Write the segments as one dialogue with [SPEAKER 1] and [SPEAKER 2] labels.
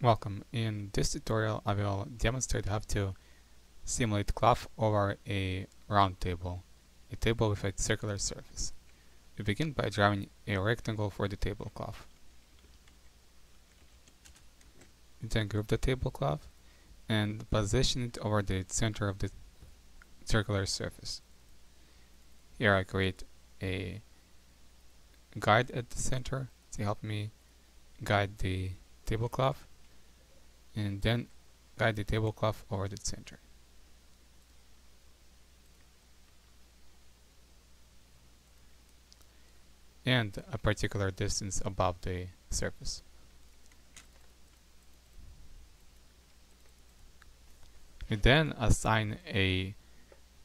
[SPEAKER 1] Welcome. In this tutorial, I will demonstrate how to simulate cloth over a round table, a table with a circular surface. We begin by drawing a rectangle for the tablecloth. We then group the tablecloth and position it over the center of the circular surface. Here I create a guide at the center to help me guide the tablecloth, and then guide the tablecloth over the center. And a particular distance above the surface. We then assign a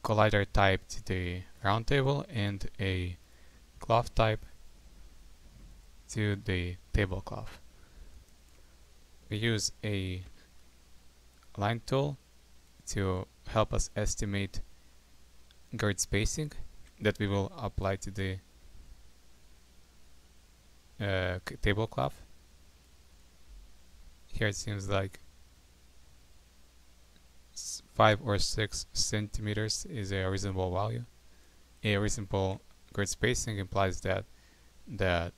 [SPEAKER 1] collider type to the round table and a cloth type to the tablecloth. We use a line tool to help us estimate grid spacing that we will apply to the tablecloth. Here it seems like 5 or 6 centimeters is a reasonable value. A reasonable grid spacing implies that the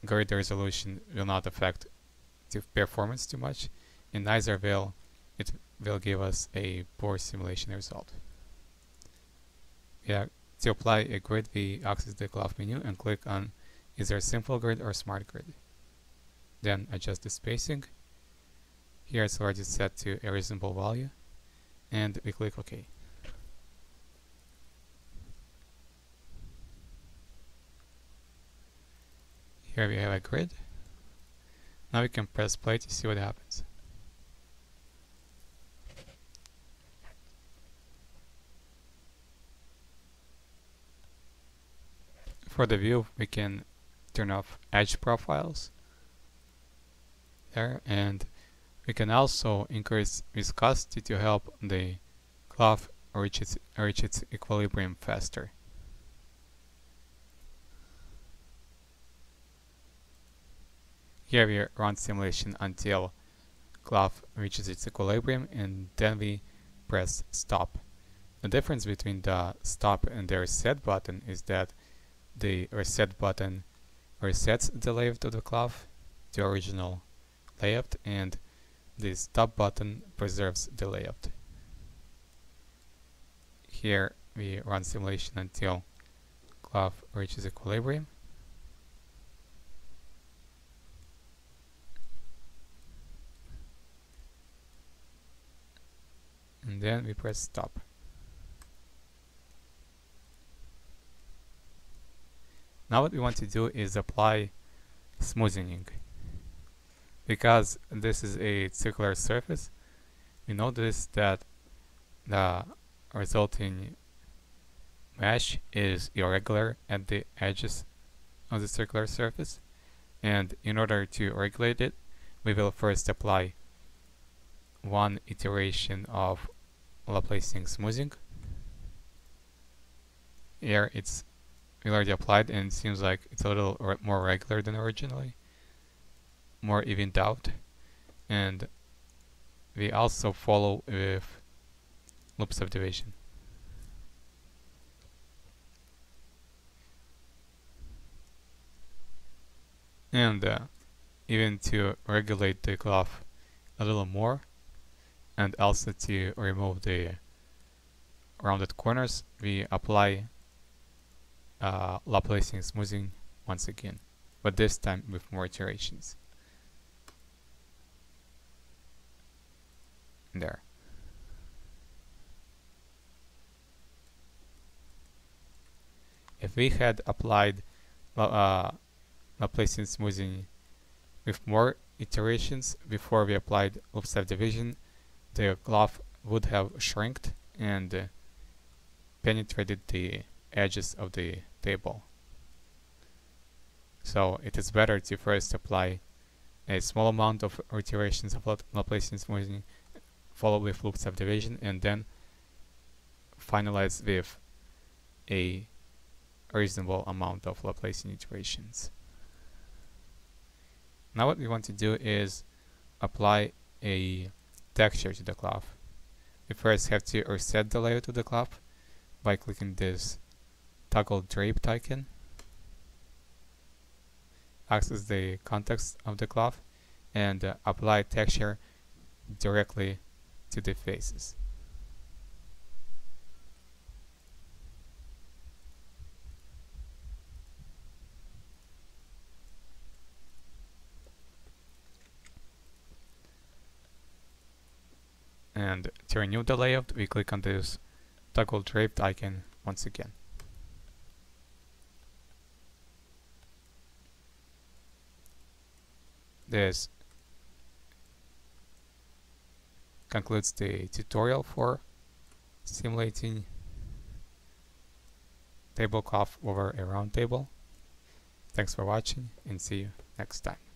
[SPEAKER 1] grid resolution will not affect the performance too much, and neither will it will give us a poor simulation result. Yeah, to apply a grid, we access the cloth menu and click on either simple grid or smart grid. Then adjust the spacing. Here it's already set to a reasonable value, and we click OK. Here we have a grid. Now we can press play to see what happens. For the view, we can turn off edge profiles there, and we can also increase viscosity to help the cloth reach its equilibrium faster. Here we run simulation until cloth reaches its equilibrium, and then we press stop. The difference between the stop and the reset button is that the reset button resets the layout of the cloth to original layout, and the stop button preserves the layout. Here we run simulation until cloth reaches equilibrium. And then we press stop. Now what we want to do is apply smoothing. Because this is a circular surface, we notice that the resulting mesh is irregular at the edges of the circular surface, and in order to regulate it, we will first apply one iteration of Laplacian smoothing. Here it's already applied, and it seems like it's a little more regular than originally, more evened out. And we also follow with loop subdivision. And even to regulate the cloth a little more, and also to remove the rounded corners, we apply Laplacian smoothing once again, but this time with more iterations. There. If we had applied Laplacian smoothing with more iterations before we applied loop subdivision, the cloth would have shrinked and penetrated the edges of the table. So it is better to first apply a small amount of iterations of Laplacian smoothing, follow with loop subdivision, and then finalize with a reasonable amount of Laplacian iterations. Now what we want to do is apply a texture to the cloth. We first have to reset the layout of the cloth by clicking this toggle draped icon. Access the context of the cloth and apply texture directly to the faces. And to renew the layout, we click on this toggle draped icon once again. This concludes the tutorial for simulating tablecloth over a round table. Thanks for watching and see you next time.